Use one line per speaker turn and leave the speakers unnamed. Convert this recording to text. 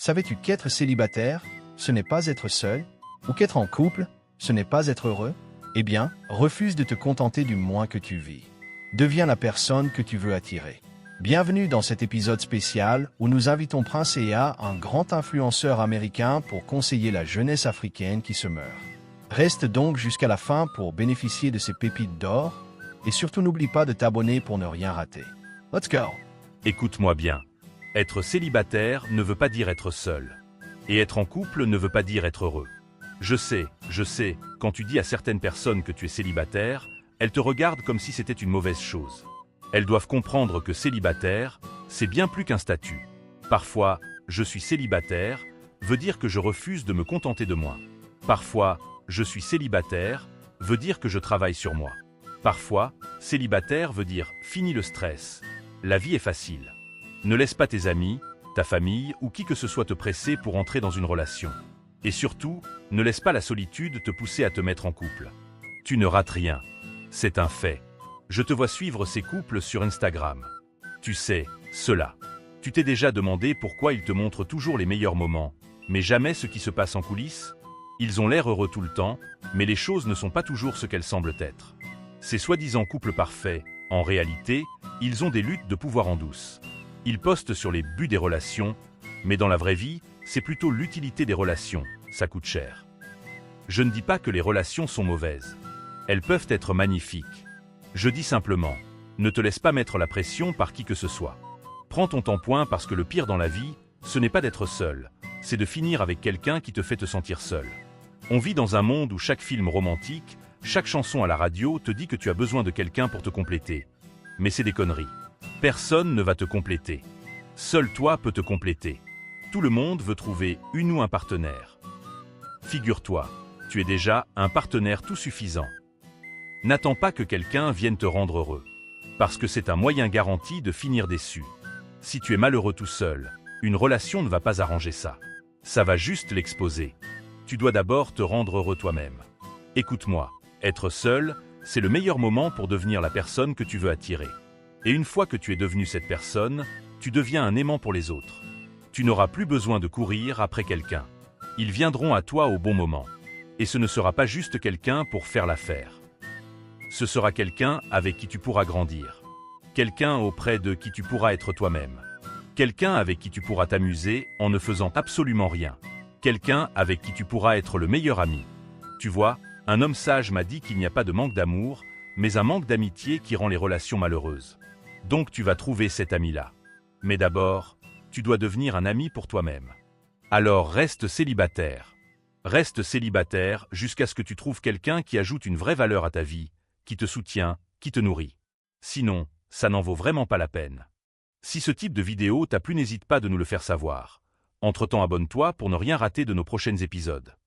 Savais-tu qu'être célibataire, ce n'est pas être seul, ou qu'être en couple, ce n'est pas être heureux? Eh bien, refuse de te contenter du moins que tu vis. Deviens la personne que tu veux attirer. Bienvenue dans cet épisode spécial où nous invitons Prince Ea, un grand influenceur américain, pour conseiller la jeunesse africaine qui se meurt. Reste donc jusqu'à la fin pour bénéficier de ces pépites d'or, et surtout n'oublie pas de t'abonner pour ne rien rater. Let's go!
Écoute-moi bien. Être célibataire ne veut pas dire être seul. Et être en couple ne veut pas dire être heureux. Je sais, quand tu dis à certaines personnes que tu es célibataire, elles te regardent comme si c'était une mauvaise chose. Elles doivent comprendre que célibataire, c'est bien plus qu'un statut. Parfois, je suis célibataire, veut dire que je refuse de me contenter de moi. Parfois, je suis célibataire, veut dire que je travaille sur moi. Parfois, célibataire veut dire fini le stress. La vie est facile. Ne laisse pas tes amis, ta famille ou qui que ce soit te presser pour entrer dans une relation. Et surtout, ne laisse pas la solitude te pousser à te mettre en couple. Tu ne rates rien. C'est un fait. Je te vois suivre ces couples sur Instagram. Tu sais, ceux-là. Tu t'es déjà demandé pourquoi ils te montrent toujours les meilleurs moments, mais jamais ce qui se passe en coulisses? Ils ont l'air heureux tout le temps, mais les choses ne sont pas toujours ce qu'elles semblent être. Ces soi-disant couples parfaits, en réalité, ils ont des luttes de pouvoir en douce. Ils postent sur les buts des relations, mais dans la vraie vie, c'est plutôt l'utilité des relations, ça coûte cher. Je ne dis pas que les relations sont mauvaises. Elles peuvent être magnifiques. Je dis simplement, ne te laisse pas mettre la pression par qui que ce soit. Prends ton temps parce que le pire dans la vie, ce n'est pas d'être seul, c'est de finir avec quelqu'un qui te fait te sentir seul. On vit dans un monde où chaque film romantique, chaque chanson à la radio te dit que tu as besoin de quelqu'un pour te compléter. Mais c'est des conneries. Personne ne va te compléter. Seul toi peux te compléter. Tout le monde veut trouver une ou un partenaire. Figure-toi, tu es déjà un partenaire tout suffisant. N'attends pas que quelqu'un vienne te rendre heureux. Parce que c'est un moyen garanti de finir déçu. Si tu es malheureux tout seul, une relation ne va pas arranger ça. Ça va juste l'exposer. Tu dois d'abord te rendre heureux toi-même. Écoute-moi, être seul, c'est le meilleur moment pour devenir la personne que tu veux attirer. Et une fois que tu es devenu cette personne, tu deviens un aimant pour les autres. Tu n'auras plus besoin de courir après quelqu'un. Ils viendront à toi au bon moment. Et ce ne sera pas juste quelqu'un pour faire l'affaire. Ce sera quelqu'un avec qui tu pourras grandir. Quelqu'un auprès de qui tu pourras être toi-même. Quelqu'un avec qui tu pourras t'amuser en ne faisant absolument rien. Quelqu'un avec qui tu pourras être le meilleur ami. Tu vois, un homme sage m'a dit qu'il n'y a pas de manque d'amour, mais un manque d'amitié qui rend les relations malheureuses. Donc tu vas trouver cet ami-là. Mais d'abord, tu dois devenir un ami pour toi-même. Alors reste célibataire. Reste célibataire jusqu'à ce que tu trouves quelqu'un qui ajoute une vraie valeur à ta vie, qui te soutient, qui te nourrit. Sinon, ça n'en vaut vraiment pas la peine. Si ce type de vidéo t'a plu, n'hésite pas de nous le faire savoir. Entre-temps, abonne-toi pour ne rien rater de nos prochains épisodes.